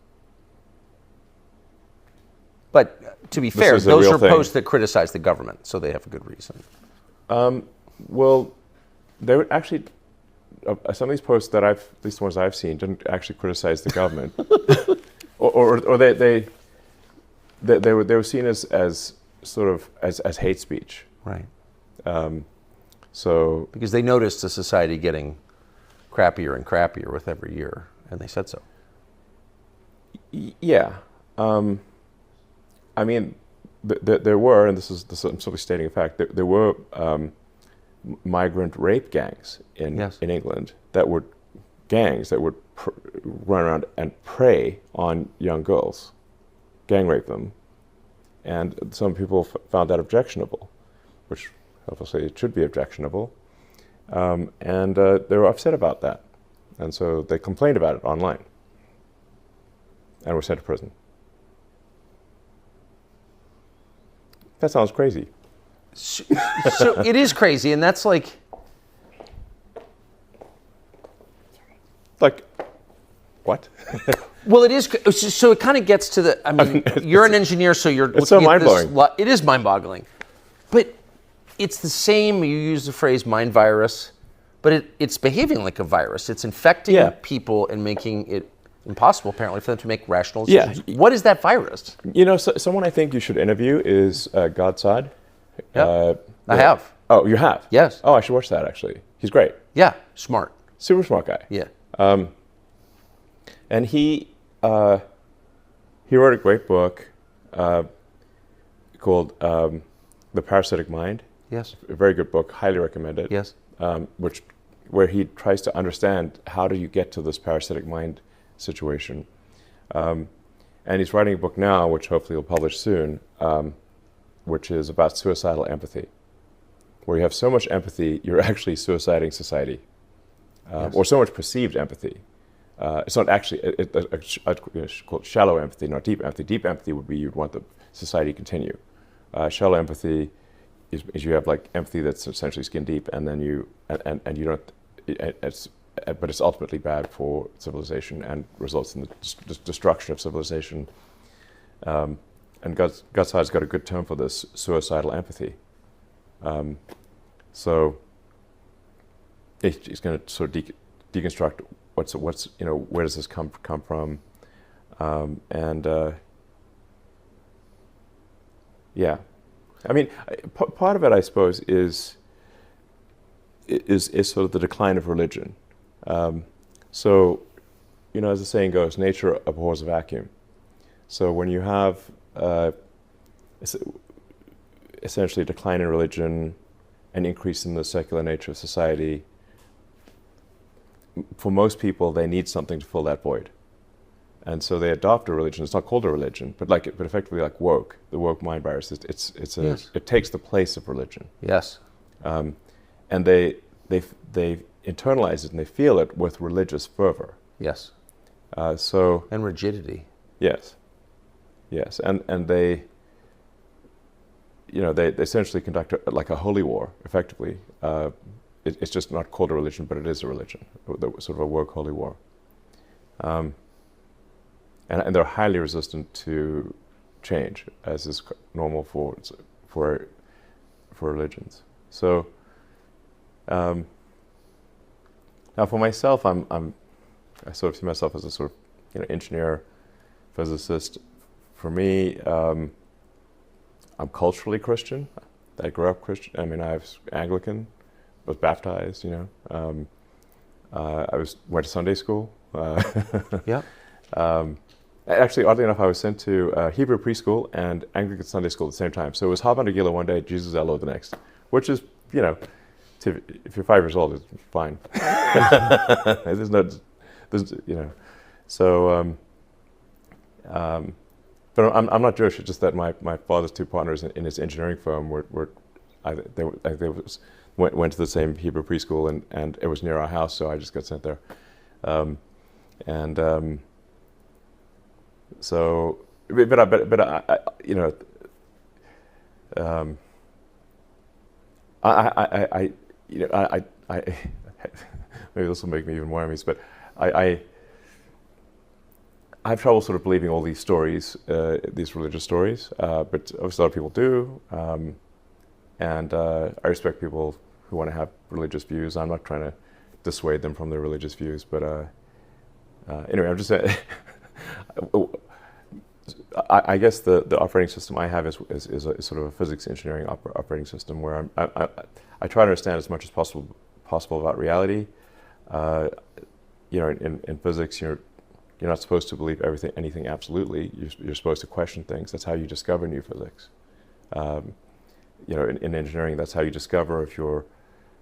But to be fair, those are posts that criticize the government, so they have a good reason. Well, they would actually, some of these posts that at least the ones I've seen, didn't actually criticize the government, or they were seen as sort of as hate speech. Right. So because they noticed the society getting crappier and crappier with every year, and they said so. Yeah. I mean, there were, and this is I'm simply stating a fact, there were migrant rape gangs in England that would run around and prey on young girls, gang rape them, and some people found that objectionable, which obviously it should be objectionable, and they were upset about that, and so they complained about it online, and were sent to prison. That sounds crazy. So it is crazy, and that's like... Like, what? Well, it is, so it kind of gets to the, I mean, you're an engineer, so you're looking so at mind-blowing. this, it is mind-boggling. But it's the same, you use the phrase mind virus, but it's behaving like a virus. It's infecting people and making it impossible, apparently, for them to make rational decisions. Yeah. What is that virus? You know, someone I think you should interview is Godside. Yeah, I have. Oh, you have? Yes. Oh, I should watch that, actually. He's great. Yeah, smart. Super smart guy. Yeah. And he wrote a great book called The Parasitic Mind. Yes. A very good book. Highly recommend it. Yes. Where he tries to understand how do you get to this parasitic mind situation. And he's writing a book now, which hopefully he'll publish soon, which is about suicidal empathy, where you have so much empathy, you're actually suiciding society, or so much perceived empathy. It's not actually, it's called shallow empathy, not deep empathy. Deep empathy would be you'd want the society to continue. Shallow empathy is you have like empathy that's essentially skin deep, and then you don't, but it's ultimately bad for civilization and results in the destruction of civilization. And Godside's got a good term for this, suicidal empathy. So he's going to sort of deconstruct what's where does this come from, yeah. I mean, part of it, I suppose, is sort of the decline of religion. So, as the saying goes, nature abhors a vacuum. So when you have essentially a decline in religion, an increase in the secular nature of society, for most people, they need something to fill that void. and so they adopt a religion. It's not called a religion, but effectively like woke, the woke mind virus. It takes the place of religion. Yes. And they internalize it and they feel it with religious fervor. Yes. And rigidity. Yes. And they essentially conduct like a holy war, effectively. It's just not called a religion, but it is a religion, sort of a woke holy war. And they're highly resistant to change, as is normal for religions. So now, for myself, I sort of see myself as a sort of engineer, physicist. For me, I'm culturally Christian. I grew up Christian. I mean, I was Anglican, was baptized. I went to Sunday school. Yeah. Actually, oddly enough, I was sent to Hebrew preschool and Anglican Sunday school at the same time. So it was Hab Gila one day, Jesus Elo the next, which is, if you're 5 years old, it's fine. So, but I'm not Jewish. It's just that my father's 2 partners in his engineering firm went to the same Hebrew preschool, and it was near our house, so I just got sent there. So, but maybe this will make me even more enemies, but I have trouble sort of believing all these stories, these religious stories, but obviously a lot of people do, and I respect people who want to have religious views. I'm not trying to dissuade them from their religious views, but anyway, I'm just saying, I guess the operating system I have is sort of a physics engineering operating system where I try to understand as much as possible about reality. In physics, you're not supposed to believe anything absolutely. You're supposed to question things. That's how you discover new physics. In engineering, that's how you discover if your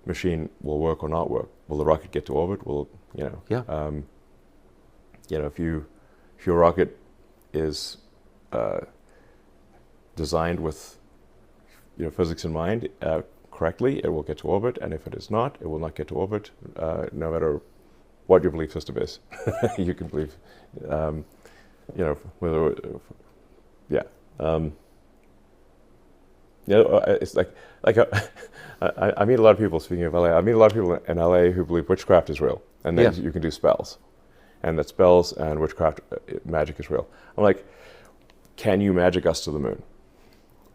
machine will work or not work. Will the rocket get to orbit? If your rocket is designed with physics in mind correctly, it will get to orbit, and if it is not, it will not get to orbit, no matter what your belief system is. You can believe, it's like I meet a lot of people, speaking of LA, I meet a lot of people in LA who believe witchcraft is real, and then you can do spells, and that spells and witchcraft magic is real. I'm like, can you magic us to the moon?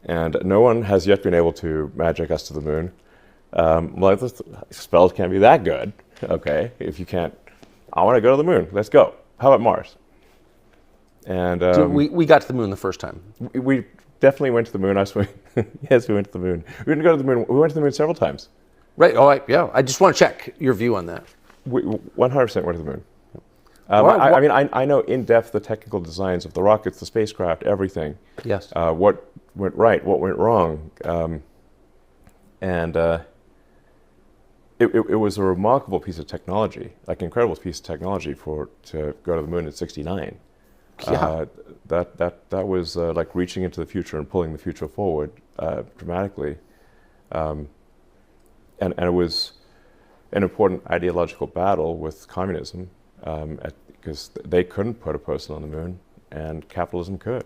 And no one has yet been able to magic us to the moon. Like, spells can't be that good. Okay, if you can't, I want to go to the moon. Let's go. How about Mars? And we got to the moon the first time. We definitely went to the moon. Yes, we went to the moon. We didn't go to the moon. We went to the moon several times. Right. Oh, yeah. I just want to check your view on that. We 100% went to the moon. I know in depth the technical designs of the rockets, the spacecraft, everything. Yes. What went right, what went wrong, and it was a remarkable piece of technology, like incredible piece of technology to go to the moon in '69. Yeah. That was like reaching into the future and pulling the future forward dramatically, and it was an important ideological battle with communism, because they couldn't put a person on the moon, and capitalism could.